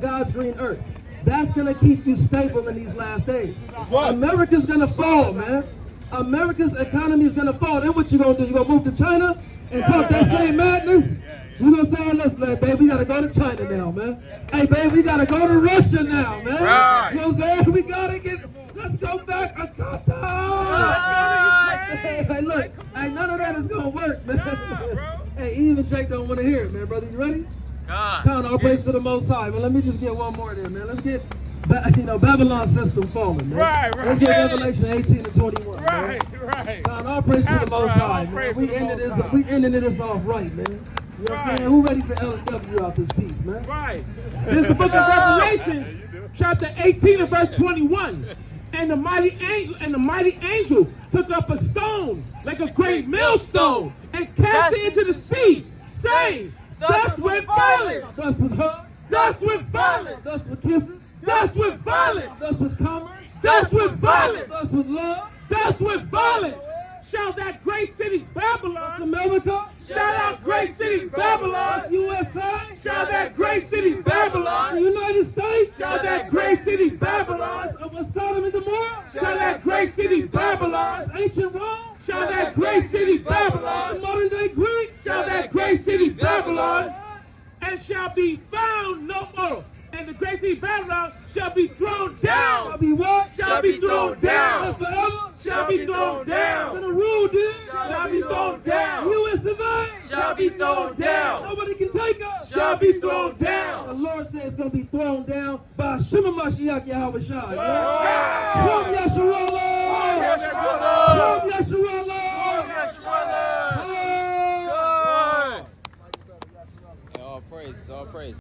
God's green earth. That's gonna keep you stable in these last days. America's gonna fall, man. America's economy is gonna fall. Then what you gonna do? You gonna move to China and talk that same madness? You gonna say, oh, listen, man, babe, we gotta go to China now, man. Hey, babe, we gotta go to Russia now, man. Right. You know what I'm saying? We gotta let's go back a Qatar. Hey, look, hey, none of that is gonna work, man. Hey, even Jake don't want to hear it, man, brother. You ready? Count all praise to the Most High. Well, let me just get one more there, man. Let's get, Babylon system falling, man. Right. Let's get Revelation 18 to 21, man. Right. Count all praise to the Most High, man. We ended this off right, man. You know what I'm saying? Who ready for L&W out this piece, man? Right. This is the book of Revelation, chapter 18 and verse 21. And the mighty angel took up a stone like a great millstone and cast it into the sea, saying, thus with violence, Thus with hugs, thus with violence, thus with kisses, thus with violence, thus with commerce, thus with violence, thus with love, thus with violence, shall that great city Babylon, America, shall that great city Babylon, USA, shall that great city the Babylon, United States, shall that great city Babylon, of Sodom and Gomorrah, shall that great city Babylon, ancient Rome, shall that great city Babylon, modern day Greece, shall that great city Babylon, and shall be found no more. And the great city Babylon shall be thrown shall down, be what? shall be thrown down, And forever, shall be thrown down, gonna rule this, shall be thrown down, U.S. of A. shall be thrown down, Nobody can take us. shall be thrown The down. Lord says it's gonna be thrown down by Shema Mashiach Yahweh Shai. From Yeshua. From Yeshua. All praise, all praise.